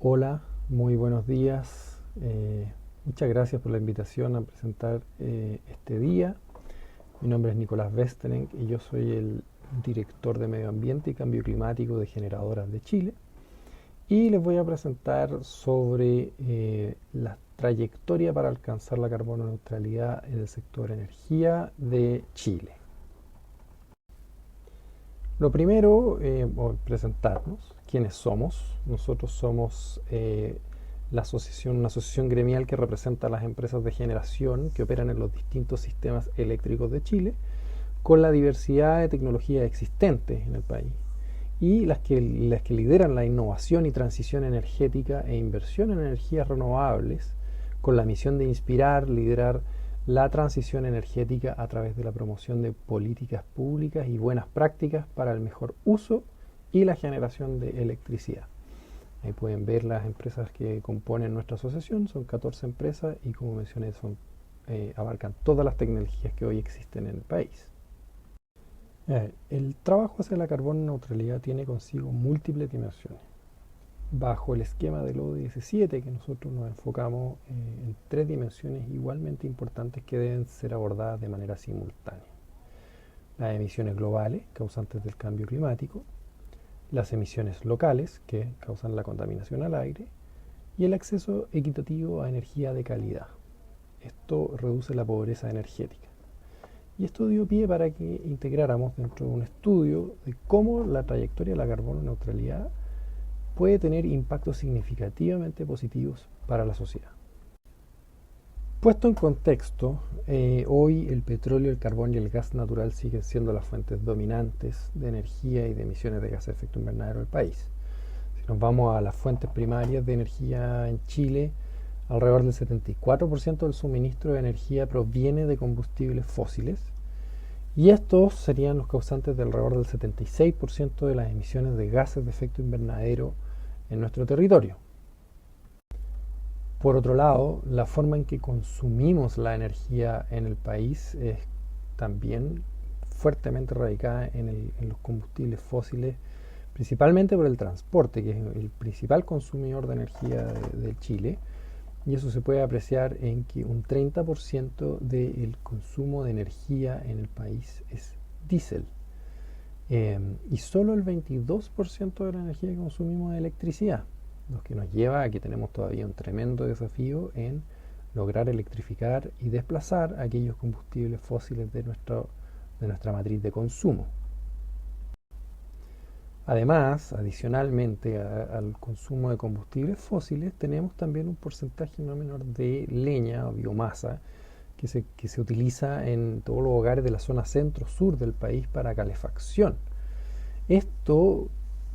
Hola, muy buenos días. Muchas gracias por la invitación a presentar este día. Mi nombre es Nicolás Westereng y yo soy el director de Medio Ambiente y Cambio Climático de Generadoras de Chile. Y les voy a presentar sobre la trayectoria para alcanzar la carbono neutralidad en el sector energía de Chile. Lo primero, presentarnos, quiénes somos. Nosotros somos una asociación gremial que representa a las empresas de generación que operan en los distintos sistemas eléctricos de Chile, con la diversidad de tecnologías existentes en el país y las que lideran la innovación y transición energética e inversión en energías renovables, con la misión de inspirar, liderar la transición energética a través de la promoción de políticas públicas y buenas prácticas para el mejor uso y la generación de electricidad. Ahí pueden ver las empresas que componen nuestra asociación, son 14 empresas y como mencioné abarcan todas las tecnologías que hoy existen en el país. El trabajo hacia la carbono neutralidad tiene consigo múltiples dimensiones. Bajo el esquema del ODS 7, que nosotros nos enfocamos en tres dimensiones igualmente importantes que deben ser abordadas de manera simultánea. Las emisiones globales, causantes del cambio climático, las emisiones locales, que causan la contaminación al aire, y el acceso equitativo a energía de calidad. Esto reduce la pobreza energética. Y esto dio pie para que integráramos dentro de un estudio de cómo la trayectoria de la carbono neutralidad puede tener impactos significativamente positivos para la sociedad. Puesto en contexto, hoy el petróleo, el carbón y el gas natural siguen siendo las fuentes dominantes de energía y de emisiones de gases de efecto invernadero del país. Si nos vamos a las fuentes primarias de energía en Chile, alrededor del 74% del suministro de energía proviene de combustibles fósiles y estos serían los causantes de alrededor del 76% de las emisiones de gases de efecto invernadero en nuestro territorio. Por otro lado, la forma en que consumimos la energía en el país es también fuertemente radicada en los combustibles fósiles, principalmente por el transporte, que es el principal consumidor de energía de Chile, y eso se puede apreciar en que un 30% del consumo de energía en el país es diésel, y solo el 22% de la energía que consumimos es electricidad, lo que nos lleva a que tenemos todavía un tremendo desafío en lograr electrificar y desplazar aquellos combustibles fósiles de nuestra matriz de consumo. Además, adicionalmente al consumo de combustibles fósiles, tenemos también un porcentaje no menor de leña o biomasa que se utiliza en todos los hogares de la zona centro-sur del país para calefacción. Esto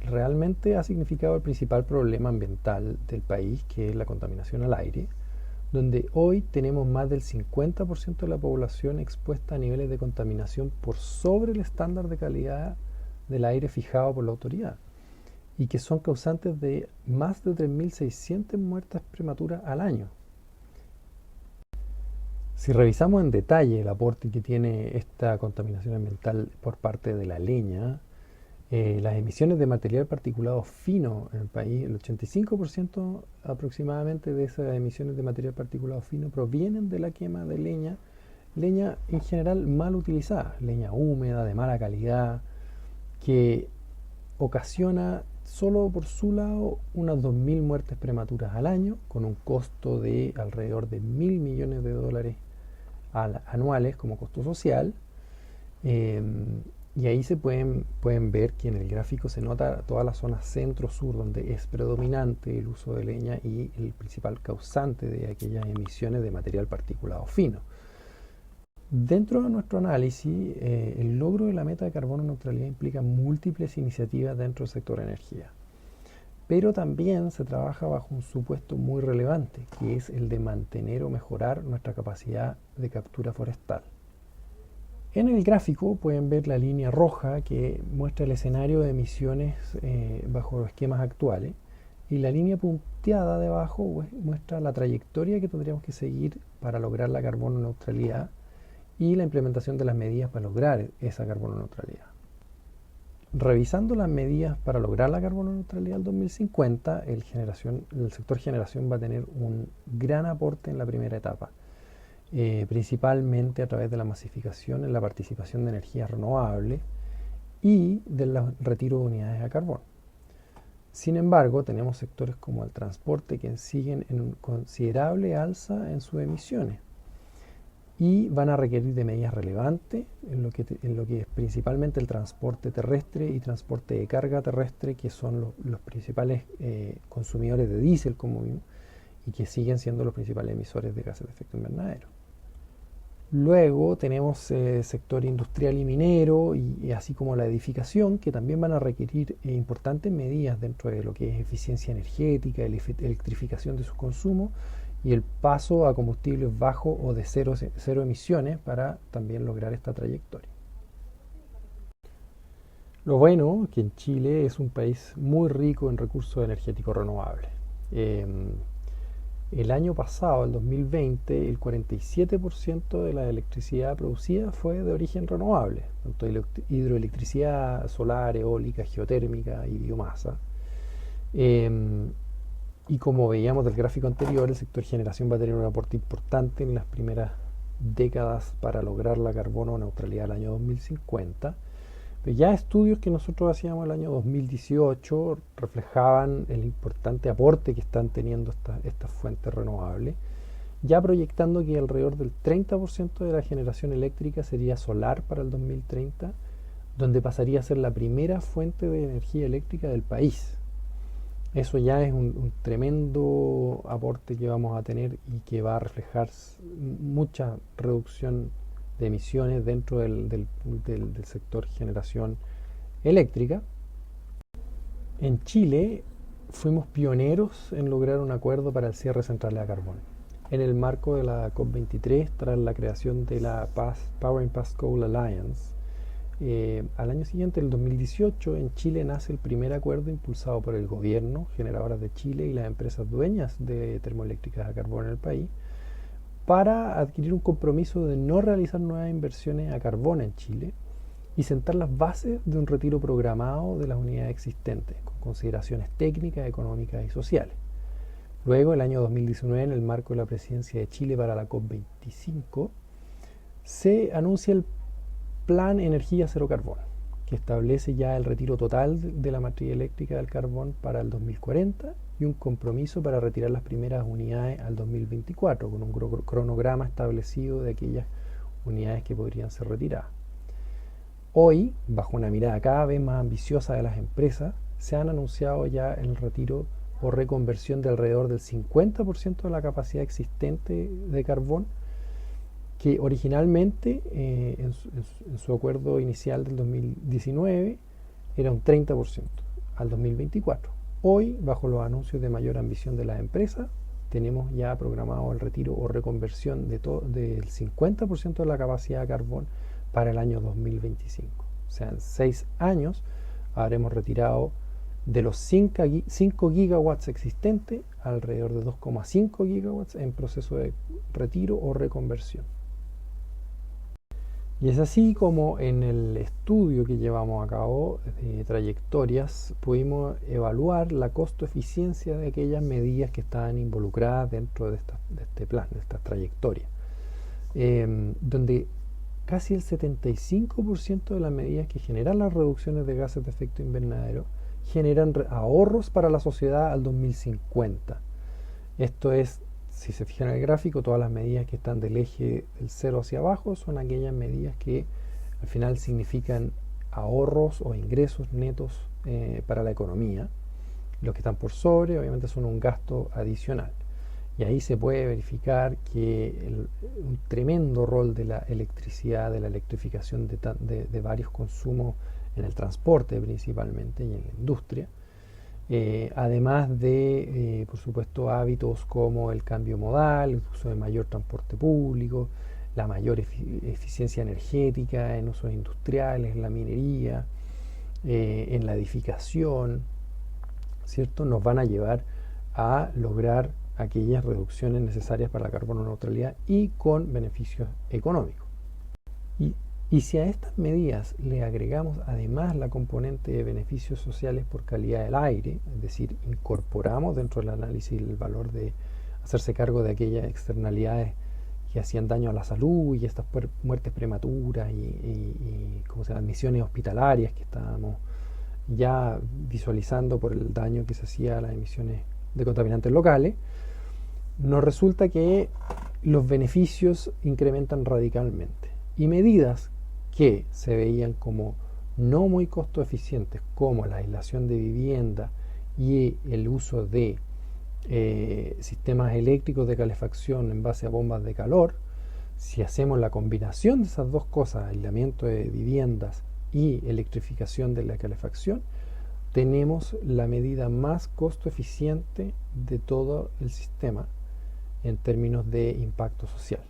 realmente ha significado el principal problema ambiental del país, que es la contaminación al aire, donde hoy tenemos más del 50% de la población expuesta a niveles de contaminación por sobre el estándar de calidad del aire fijado por la autoridad y que son causantes de más de 3.600 muertes prematuras al año. Si revisamos en detalle el aporte que tiene esta contaminación ambiental por parte de la leña, las emisiones de material particulado fino en el país, el 85% aproximadamente de esas emisiones de material particulado fino provienen de la quema de leña en general mal utilizada, leña húmeda, de mala calidad, que ocasiona solo por su lado unas 2.000 muertes prematuras al año, con un costo de alrededor de $1.000 millones anuales como costo social. Eh, y ahí pueden ver que en el gráfico se nota toda la zona centro-sur donde es predominante el uso de leña y el principal causante de aquellas emisiones de material particulado fino. Dentro de nuestro análisis, el logro de la meta de carbono neutralidad implica múltiples iniciativas dentro del sector energía, pero también se trabaja bajo un supuesto muy relevante, que es el de mantener o mejorar nuestra capacidad de captura forestal. En el gráfico pueden ver la línea roja que muestra el escenario de emisiones bajo los esquemas actuales y la línea punteada de abajo muestra la trayectoria que tendríamos que seguir para lograr la carbono neutralidad y la implementación de las medidas para lograr esa carbono neutralidad. Revisando las medidas para lograr la carbono neutralidad al 2050, el sector generación va a tener un gran aporte en la primera etapa, principalmente a través de la masificación en la participación de energías renovables y del retiro de unidades a carbón. Sin embargo, tenemos sectores como el transporte que siguen en un considerable alza en sus emisiones y van a requerir de medidas relevantes en lo que es principalmente el transporte terrestre y transporte de carga terrestre, que son los principales consumidores de diésel, como vimos, y que siguen siendo los principales emisores de gases de efecto invernadero. Luego tenemos sector industrial y minero, y así como la edificación, que también van a requerir importantes medidas dentro de lo que es eficiencia energética, electrificación de sus consumos y el paso a combustibles bajos o de cero emisiones para también lograr esta trayectoria. Lo bueno es que en Chile es un país muy rico en recursos energéticos renovables. El año pasado, el 2020, el 47% de la electricidad producida fue de origen renovable, tanto hidroelectricidad, solar, eólica, geotérmica y biomasa. Y como veíamos del gráfico anterior, el sector generación va a tener un aporte importante en las primeras décadas para lograr la carbono neutralidad al año 2050. Pero ya estudios que nosotros hacíamos el año 2018 reflejaban el importante aporte que están teniendo estas fuentes renovables, ya proyectando que alrededor del 30% de la generación eléctrica sería solar para el 2030, donde pasaría a ser la primera fuente de energía eléctrica del país. Eso ya es un tremendo aporte que vamos a tener y que va a reflejar mucha reducción de emisiones dentro del sector generación eléctrica. En Chile fuimos pioneros en lograr un acuerdo para el cierre de centrales a carbón. En el marco de la COP23, tras la creación de la Power and Past Coal Alliance, al año siguiente, el 2018, en Chile nace el primer acuerdo impulsado por el gobierno, generadoras de Chile y las empresas dueñas de termoeléctricas a carbón en el país, para adquirir un compromiso de no realizar nuevas inversiones a carbón en Chile y sentar las bases de un retiro programado de las unidades existentes, con consideraciones técnicas, económicas y sociales. Luego, el año 2019, en el marco de la presidencia de Chile para la COP25, se anuncia el Plan Energía Cero Carbón, que establece ya el retiro total de la matriz eléctrica del carbón para el 2040 y un compromiso para retirar las primeras unidades al 2024, con un cronograma establecido de aquellas unidades que podrían ser retiradas. Hoy, bajo una mirada cada vez más ambiciosa de las empresas, se han anunciado ya el retiro o reconversión de alrededor del 50% de la capacidad existente de carbón, que originalmente en su acuerdo inicial del 2019 era un 30% al 2024. Hoy, bajo los anuncios de mayor ambición de las empresas, tenemos ya programado el retiro o reconversión del 50% de la capacidad de carbón para el año 2025. O sea, en 6 años habremos retirado de los 5 gigawatts existentes alrededor de 2,5 gigawatts en proceso de retiro o reconversión. Y es así como en el estudio que llevamos a cabo de trayectorias pudimos evaluar la costo-eficiencia de aquellas medidas que estaban involucradas dentro de este plan, de esta trayectoria, donde casi el 75% de las medidas que generan las reducciones de gases de efecto invernadero generan ahorros para la sociedad al 2050. Esto es, si se fijan en el gráfico, todas las medidas que están del eje del 0 hacia abajo son aquellas medidas que al final significan ahorros o ingresos netos para la economía. Los que están por sobre, obviamente, son un gasto adicional. Y ahí se puede verificar que un tremendo rol de la electricidad, de la electrificación de varios consumos en el transporte principalmente y en la industria, además de, por supuesto, hábitos como el cambio modal, el uso de mayor transporte público, la mayor eficiencia energética en usos industriales, en la minería, en la edificación, ¿cierto? Nos van a llevar a lograr aquellas reducciones necesarias para la carbono neutralidad y con beneficios económicos. Y Y si a estas medidas le agregamos además la componente de beneficios sociales por calidad del aire, es decir, incorporamos dentro del análisis el valor de hacerse cargo de aquellas externalidades que hacían daño a la salud y estas muertes prematuras y ¿cómo se llama? Admisiones hospitalarias que estábamos ya visualizando por el daño que se hacía a las emisiones de contaminantes locales, nos resulta que los beneficios incrementan radicalmente. Y medidas que se veían como no muy costo eficientes, como la aislación de vivienda y el uso de sistemas eléctricos de calefacción en base a bombas de calor, si hacemos la combinación de esas dos cosas, aislamiento de viviendas y electrificación de la calefacción, tenemos la medida más costo eficiente de todo el sistema en términos de impacto social.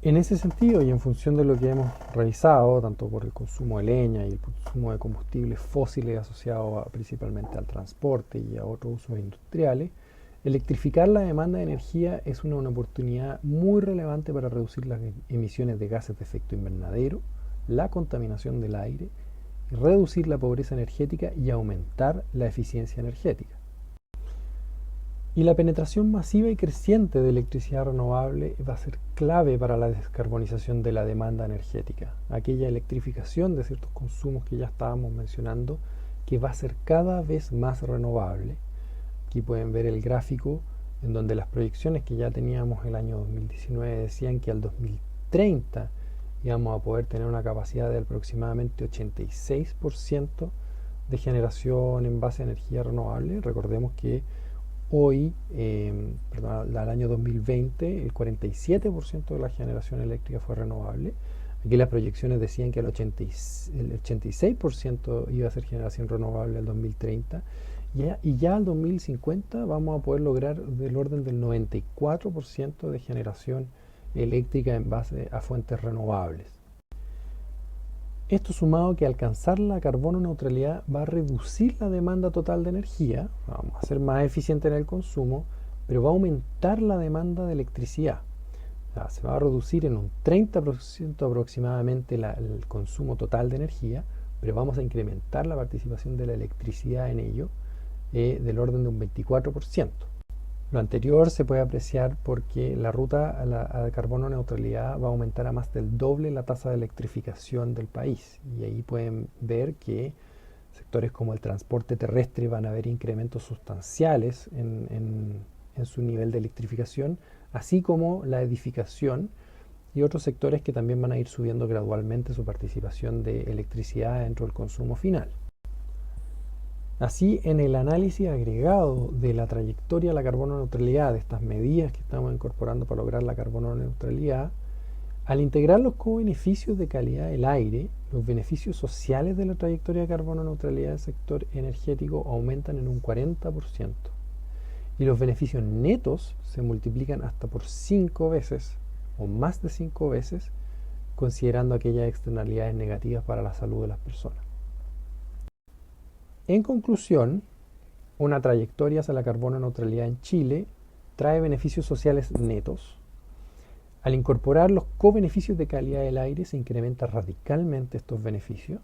En ese sentido, y en función de lo que hemos revisado, tanto por el consumo de leña y el consumo de combustibles fósiles asociados principalmente al transporte y a otros usos industriales, electrificar la demanda de energía es una oportunidad muy relevante para reducir las emisiones de gases de efecto invernadero, la contaminación del aire, reducir la pobreza energética y aumentar la eficiencia energética. Y la penetración masiva y creciente de electricidad renovable va a ser clave para la descarbonización de la demanda energética. Aquella electrificación de ciertos consumos que ya estábamos mencionando, que va a ser cada vez más renovable. Aquí pueden ver el gráfico en donde las proyecciones que ya teníamos el año 2019 decían que al 2030 íbamos a poder tener una capacidad de aproximadamente 86% de generación en base a energía renovable. Recordemos que hoy, al año 2020, el 47% de la generación eléctrica fue renovable. Aquí las proyecciones decían que el 86% iba a ser generación renovable al 2030 y ya al 2050 vamos a poder lograr del orden del 94% de generación eléctrica en base a fuentes renovables. Esto sumado que alcanzar la carbono neutralidad va a reducir la demanda total de energía, vamos a ser más eficientes en el consumo, pero va a aumentar la demanda de electricidad. O sea, se va a reducir en un 30% aproximadamente el consumo total de energía, pero vamos a incrementar la participación de la electricidad en ello del orden de un 24%. Lo anterior se puede apreciar porque la ruta a la carbono neutralidad va a aumentar a más del doble la tasa de electrificación del país. Y ahí pueden ver que sectores como el transporte terrestre van a ver incrementos sustanciales en su nivel de electrificación, así como la edificación y otros sectores que también van a ir subiendo gradualmente su participación de electricidad dentro del consumo final. Así, en el análisis agregado de la trayectoria a la carbono neutralidad, de estas medidas que estamos incorporando para lograr la carbono neutralidad, al integrar los co-beneficios de calidad del aire, los beneficios sociales de la trayectoria de carbono neutralidad del sector energético aumentan en un 40%. Y los beneficios netos se multiplican hasta por 5 veces o más de 5 veces, considerando aquellas externalidades negativas para la salud de las personas. En conclusión, una trayectoria hacia la carbono neutralidad en Chile trae beneficios sociales netos. Al incorporar los co-beneficios de calidad del aire se incrementa radicalmente estos beneficios.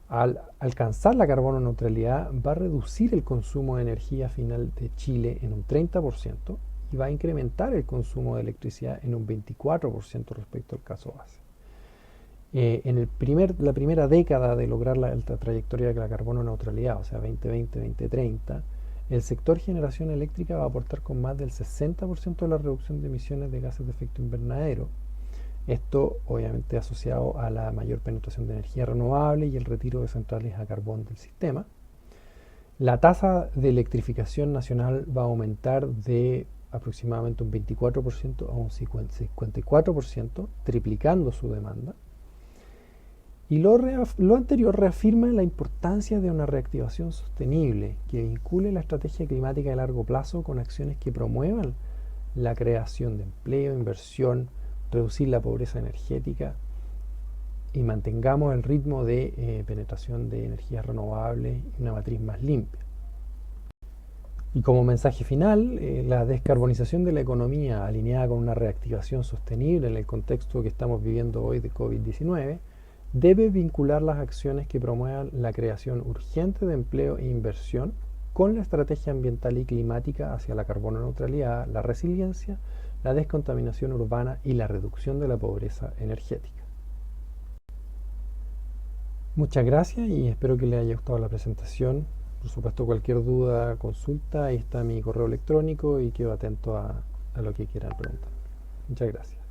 Al alcanzar la carbono neutralidad va a reducir el consumo de energía final de Chile en un 30% y va a incrementar el consumo de electricidad en un 24% respecto al caso base. En la primera década de lograr la trayectoria de la carbono neutralidad, o sea 2020-2030, el sector generación eléctrica va a aportar con más del 60% de la reducción de emisiones de gases de efecto invernadero. Esto obviamente asociado a la mayor penetración de energía renovable y el retiro de centrales a carbón del sistema. La tasa de electrificación nacional va a aumentar de aproximadamente un 24% a un 54%, triplicando su demanda. Y lo anterior reafirma la importancia de una reactivación sostenible que vincule la estrategia climática de largo plazo con acciones que promuevan la creación de empleo, inversión, reducir la pobreza energética y mantengamos el ritmo de penetración de energías renovables y una matriz más limpia. Y como mensaje final, la descarbonización de la economía alineada con una reactivación sostenible en el contexto que estamos viviendo hoy de COVID-19 debe vincular las acciones que promuevan la creación urgente de empleo e inversión con la estrategia ambiental y climática hacia la carbono neutralidad, la resiliencia, la descontaminación urbana y la reducción de la pobreza energética. Muchas gracias y espero que les haya gustado la presentación. Por supuesto, cualquier duda, consulta, ahí está mi correo electrónico y quedo atento a lo que quieran preguntar. Muchas gracias.